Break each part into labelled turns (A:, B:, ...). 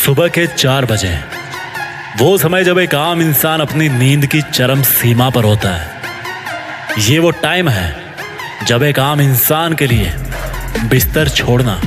A: सुबह के 4 बजे, वो समय जब एक आम इंसान अपनी नींद की चरम सीमा पर होता है। ये वो टाइम है जब एक आम इंसान के लिए बिस्तर छोड़ना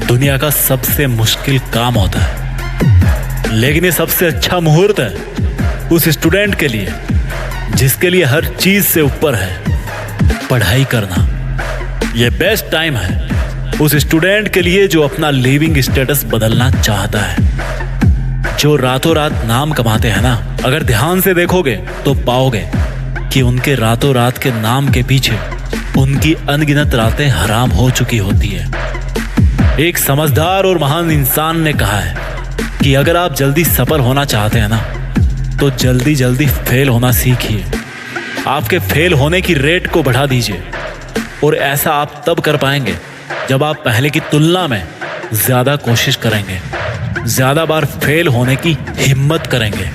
A: दुनिया का सबसे मुश्किल काम होता है। लेकिन ये सबसे अच्छा मुहूर्त है उस स्टूडेंट के लिए जिसके लिए हर चीज से ऊपर है पढ़ाई करना। ये बेस्ट टाइम है उस स्टूडेंट के लिए जो अपना लिविंग स्टेटस बदलना चाहता है। जो रातों रात नाम कमाते हैं ना, अगर ध्यान से देखोगे तो पाओगे कि उनके रातों रात के नाम के पीछे उनकी अनगिनत रातें हराम हो चुकी होती है। एक समझदार और महान इंसान ने कहा है कि अगर आप जल्दी सफल होना चाहते हैं ना, तो जल्दी जल्दी फेल होना सीखिए। आपके फेल होने की रेट को बढ़ा दीजिए, और ऐसा आप तब कर पाएंगे जब आप पहले की तुलना में ज्यादा कोशिश करेंगे, ज्यादा बार फेल होने की हिम्मत करेंगे।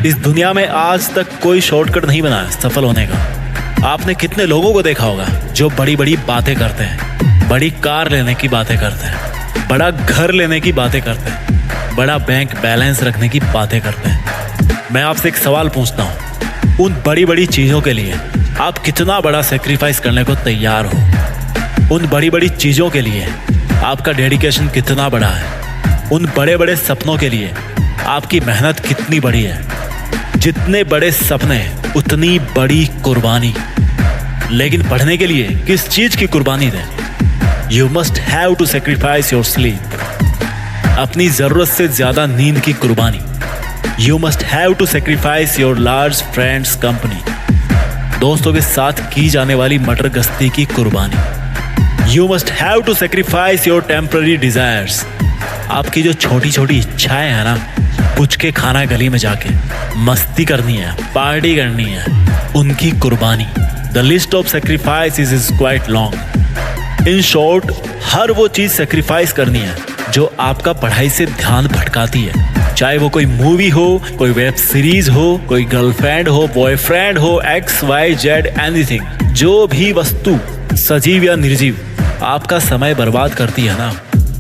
A: इस दुनिया में आज तक कोई शॉर्टकट नहीं बना है सफल होने का। आपने कितने लोगों को देखा होगा जो बड़ी बड़ी बातें करते हैं, बड़ी कार लेने की बातें करते हैं, बड़ा घर लेने की बातें करते हैं, बड़ा बैंक बैलेंस रखने की बातें करते हैं। मैं आपसे एक सवाल पूछता हूँ, उन बड़ी बड़ी चीजों के लिए आप कितना बड़ा सेक्रीफाइस करने को तैयार हो? उन बड़ी बड़ी चीजों के लिए आपका डेडिकेशन कितना बड़ा है? उन बड़े बड़े सपनों के लिए आपकी मेहनत कितनी बड़ी है? जितने बड़े सपने उतनी बड़ी कुर्बानी। लेकिन पढ़ने के लिए किस चीज की कुर्बानी दें? You must have to sacrifice your sleep. अपनी जरूरत से ज्यादा नींद की कुर्बानी। You must have to sacrifice your large friends company. दोस्तों के साथ की जाने वाली मटर गश्ती की कुर्बानी। You must have to sacrifice your temporary desires. आपकी जो छोटी छोटी इच्छाएं हैं ना, पूछ के खाना गली में जाके मस्ती करनी है, पार्टी करनी है, उनकी कुर्बानी। The list of sacrifice is quite long. In short, हर वो चीज सेक्रीफाइस करनी है जो आपका पढ़ाई से ध्यान भटकाती है। चाहे वो कोई मूवी हो, कोई वेब सीरीज हो, कोई गर्लफ्रेंड हो, बॉयफ्रेंड हो, XYZ एनीथिंग। जो भी वस्तु सजीव या निर्जीव आपका समय बर्बाद करती है ना,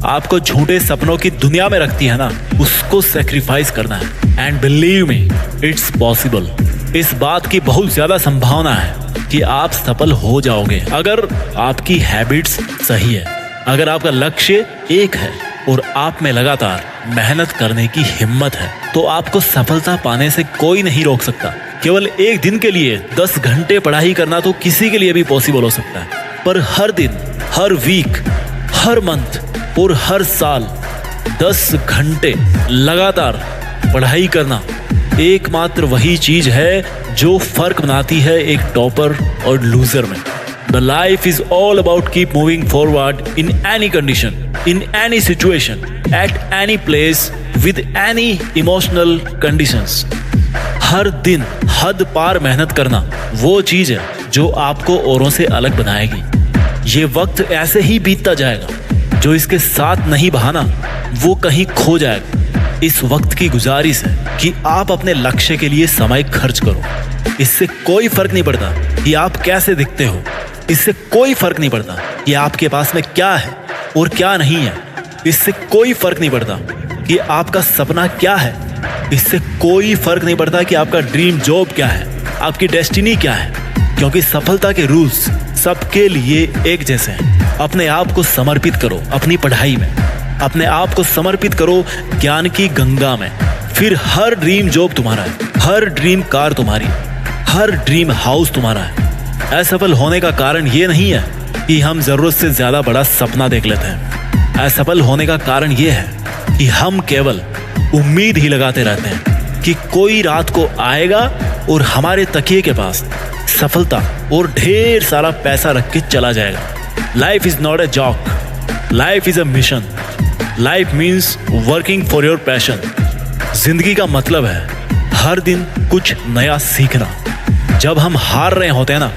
A: आपको झूठे सपनों की दुनिया में रखती है ना, उसको सेक्रीफाइस करना है। And believe me, it's possible. इस बात की बहुत ज्यादा संभावना है कि आप सफल हो जाओगे अगर आपकी हैबिट्स सही है, अगर आपका लक्ष्य एक है और आप में लगातार मेहनत करने की हिम्मत है, तो आपको सफलता पाने से कोई नहीं रोक सकता। केवल एक दिन के लिए 10 घंटे पढ़ाई करना तो किसी के लिए भी पॉसिबल हो सकता है, पर हर दिन, हर वीक, हर मंथ और हर साल 10 घंटे लगातार पढ़ाई करना एकमात्र वही चीज है जो फर्क बनाती है एक टॉपर और लूजर में। The life is all about keep moving forward in any condition, in any situation, at any place, with any emotional conditions. हर दिन हद पार मेहनत करना वो चीज है जो आपको औरों से अलग बनाएगी। ये वक्त ऐसे ही बीतता जाएगा, जो इसके साथ नहीं बहाना वो कहीं खो जाएगा। इस वक्त की गुजारिश है कि आप अपने लक्ष्य के लिए समय खर्च करो। इससे कोई फर्क नहीं पड़ता कि आप कैसे दिखते हो, इससे कोई फर्क नहीं पड़ता कि आपके पास में क्या है और क्या नहीं है, इससे कोई फर्क नहीं पड़ता कि आपका सपना क्या है, इससे कोई फर्क नहीं पड़ता कि आपका ड्रीम जॉब क्या है, आपकी डेस्टिनी क्या है, क्योंकि सफलता के रूल्स सबके लिए एक जैसे हैं। अपने आप को समर्पित करो अपनी पढ़ाई में, अपने आप को समर्पित करो ज्ञान की गंगा में। फिर हर ड्रीम जॉब तुम्हारा है, हर ड्रीम कार तुम्हारी, हर ड्रीम हाउस तुम्हारा है। असफल होने का कारण ये नहीं है कि हम जरूरत से ज्यादा बड़ा सपना देख लेते हैं। असफल होने का कारण ये है कि हम केवल उम्मीद ही लगाते रहते हैं कि कोई रात को आएगा और हमारे तकिए के पास सफलता और ढेर सारा पैसा रख के चला जाएगा। Life is not a joke, life is a mission. Life means working for your passion. जिंदगी का मतलब है हर दिन कुछ नया सीखना। जब हम हार रहे होते हैं ना,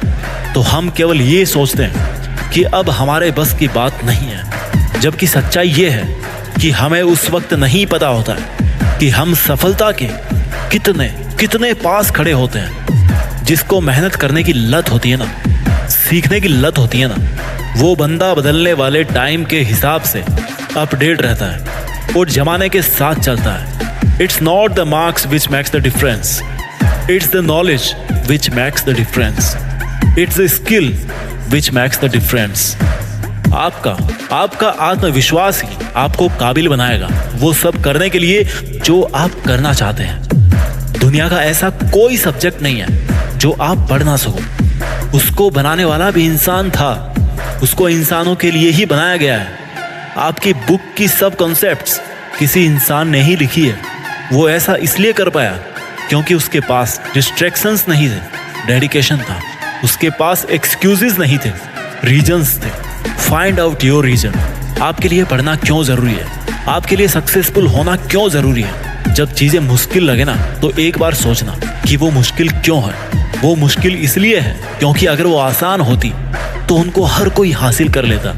A: तो हम केवल ये सोचते हैं कि अब हमारे बस की बात नहीं है, जबकि सच्चाई ये है कि हमें उस वक्त नहीं पता होता है कि हम सफलता के कितने कितने पास खड़े होते हैं। जिसको मेहनत करने की लत होती है ना, सीखने की लत होती है ना, वो बंदा बदलने वाले टाइम के हिसाब से अपडेट रहता है। और जमाने के साथ चलता है। It's not the marks which max the difference, it's the knowledge which max the difference, it's the skill which max the difference. आपका आत्मविश्वास ही आपको काबिल बनाएगा वो सब करने के लिए जो आप करना चाहते हैं। दुनिया का ऐसा कोई सब्जेक्ट नहीं है जो आप पढ़ ना सको। उसको बनाने वाला भी इंसान था, उसको इंसानों के लिए ही बनाया गया है। आपकी बुक की सब कॉन्सेप्ट्स किसी इंसान ने ही लिखी है। वो ऐसा इसलिए कर पाया क्योंकि उसके पास डिस्ट्रैक्शंस नहीं थे, डेडिकेशन था। उसके पास एक्सक्यूजेस नहीं थे, रीजंस थे। Find out your reason. आपके लिए पढ़ना क्यों जरूरी है, आपके लिए सक्सेसफुल होना क्यों जरूरी है। जब चीजें मुश्किल लगे ना तो एक बार सोचना कि वो मुश्किल क्यों है। वो मुश्किल इसलिए है क्योंकि अगर वो आसान होती तो उनको हर कोई हासिल कर लेता,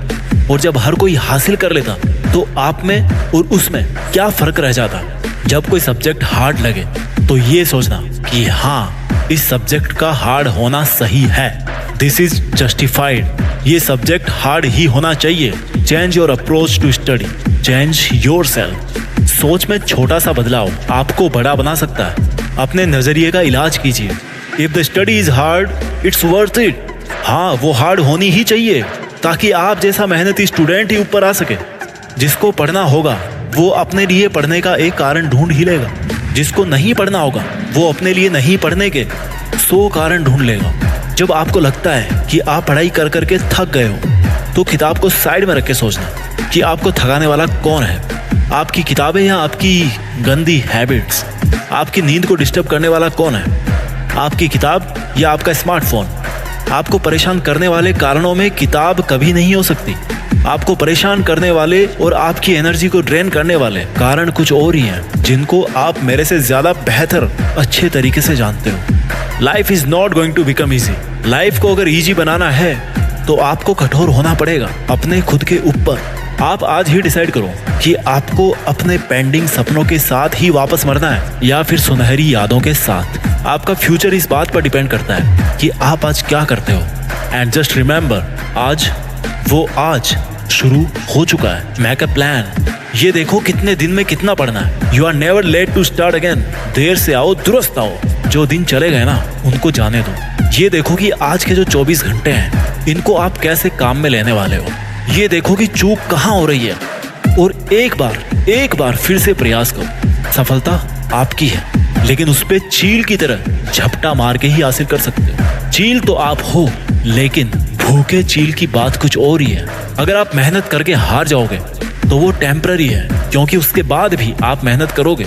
A: और जब हर कोई हासिल कर लेता तो आप में और उसमें क्या फर्क रह जाता। जब कोई सब्जेक्ट हार्ड लगे तो ये सोचना कि हाँ, इस सब्जेक्ट का हार्ड होना सही है, दिस इज जस्टिफाइड, ये सब्जेक्ट हार्ड ही होना चाहिए। Change your approach to study, change yourself. सोच में छोटा सा बदलाव आपको बड़ा बना सकता है। अपने नजरिए का इलाज कीजिए। If the study is hard, it's worth it. हाँ, वो हार्ड होनी ही चाहिए ताकि आप जैसा मेहनती स्टूडेंट ही ऊपर आ सके। जिसको पढ़ना होगा वो अपने लिए पढ़ने का एक कारण ढूंढ ही लेगा। जिसको नहीं पढ़ना होगा वो अपने लिए नहीं पढ़ने के 100 कारण ढूंढ लेगा। जब आपको लगता है कि आप पढ़ाई कर करके थक गए हो तो किताब को साइड में रख के सोचना कि आपको थकाने वाला कौन है, आपकी किताबें या आपकी गंदी हैबिट्स। आपकी नींद को डिस्टर्ब करने वाला कौन है, आपकी किताब या आपका स्मार्टफोन। आपको परेशान करने वाले कारणों में किताब कभी नहीं हो सकती। आपको परेशान करने वाले और आपकी एनर्जी को ड्रेन करने वाले कारण कुछ और ही हैं, जिनको आप मेरे से ज्यादा बेहतर अच्छे तरीके से जानते हो। Life is not going to become easy. Life को अगर इजी बनाना है तो आपको कठोर होना पड़ेगा अपने खुद के ऊपर। आप आज ही डिसाइड करो कि आपको अपने पेंडिंग सपनों के साथ ही वापस मरना है या फिर सुनहरी यादों के साथ। आपका फ्यूचर इस बात पर डिपेंड करता है कि आप आज क्या करते हो। एंड जस्ट रिमेंबर, आज शुरू हो चुका है। Make a plan. ये देखो कितने दिन में कितना पढ़ना है। You are never late to start again. देर से आओ दुरुस्त आओ। जो दिन चले गए ना उनको जाने दो। ये देखो कि आज के जो 24 घंटे हैं इनको आप कैसे काम में लेने वाले हो। ये देखो कि चूक कहाँ हो रही है और एक बार फिर से प्रयास करो। सफलता आपकी है, लेकिन उस पे चील की तरह झपटा मार के ही हासिल कर सकते हो। चील तो आप हो, लेकिन भूखे चील की बात कुछ और ही है। अगर आप मेहनत करके हार जाओगे तो वो टेम्पररी है, क्योंकि उसके बाद भी आप मेहनत करोगे।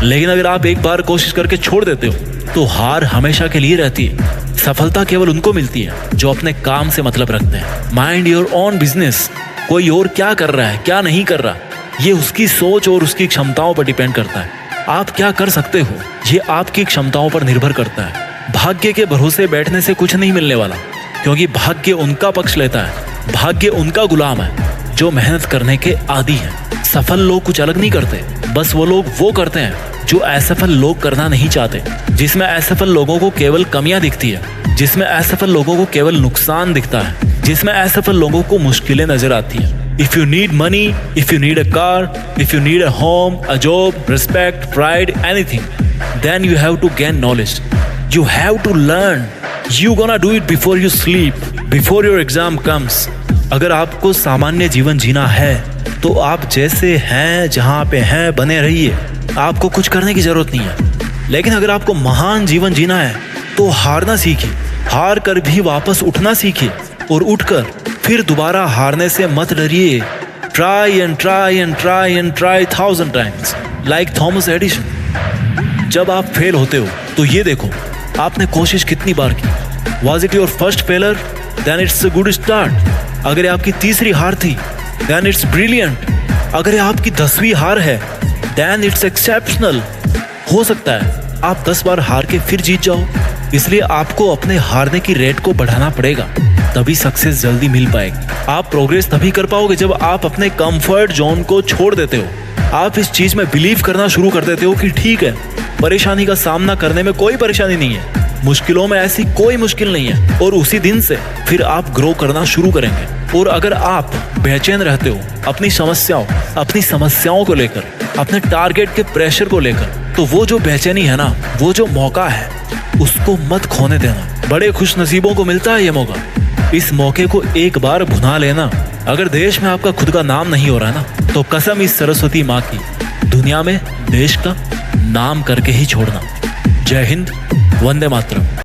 A: लेकिन अगर आप एक बार कोशिश करके छोड़ देते हो तो हार हमेशा के लिए रहती है। सफलता केवल उनको मिलती है जो अपने काम से मतलब रखते हैं। Mind your own business. कोई और क्या कर रहा है क्या नहीं कर रहा, ये उसकी सोच और उसकी क्षमताओं पर डिपेंड करता है। आप क्या कर सकते हो ये आपकी क्षमताओं पर निर्भर करता है। भाग्य के भरोसे बैठने से कुछ नहीं मिलने वाला, क्योंकि भाग्य उनका पक्ष लेता है। भाग्य उनका गुलाम है जो मेहनत करने के आदी हैं। सफल लोग कुछ अलग नहीं करते, बस वो लोग वो करते हैं जो असफल लोग करना नहीं चाहते। जिसमें असफल लोगों को केवल कमियां दिखती है, जिसमें असफल लोगों को केवल नुकसान दिखता है, जिसमें असफल लोगों को मुश्किलें नजर आती हैं। If you need money, if you need a car, if you need a home, a job, respect, pride, anything, then you have to gain knowledge. You have to learn. You gonna do it before you sleep, before your exam comes. अगर आपको सामान्य जीवन जीना है तो आप जैसे हैं जहाँ पे हैं बने रहिए। आपको कुछ करने की जरूरत नहीं है। लेकिन अगर आपको महान जीवन जीना है तो हारना सीखिए। हार कर भी वापस उठना सीखिए और उठकर फिर दोबारा हारने से मत डरिए। Try and try and try and try 1000 times, like Thomas Edison. जब आप फेल होते हो तो ये देखो आपने कोशिश कितनी बार की। Was it your first failure? Then it's a good start. अगर ये आपकी तीसरी हार थी देन इट्स ब्रिलियंट। अगर ये आपकी 10वीं हार है देन इट्स एक्सेप्शनल। हो सकता है आप 10 बार हार के फिर जीत जाओ। इसलिए आपको अपने हारने की रेट को बढ़ाना पड़ेगा, तभी सक्सेस जल्दी मिल पाएगी। आप प्रोग्रेस तभी कर पाओगे जब आप अपने कंफर्ट जोन को छोड़ देते हो। आप इस चीज में बिलीव करना शुरू कर देते हो कि ठीक है, परेशानी का सामना करने में कोई परेशानी नहीं है। मुश्किलों में ऐसी कोई मुश्किल नहीं है और उसी दिन से फिर आप ग्रो करना शुरू करेंगे। और अगर आप बेचैन रहते हो अपनी समस्याओं को लेकर, अपने टारगेट के प्रेशर को लेकर, तो वो जो बेचैनी है ना, वो जो मौका है, उसको मत खोने देना। बड़े खुश नसीबों को मिलता है ये मौका। इस मौके को एक बार भुना लेना। अगर देश में आपका खुद का नाम नहीं हो रहा ना, तो कसम इस सरस्वती माँ की, दुनिया में देश का नाम करके ही छोड़ना। जय हिंद, वंदे मातरम।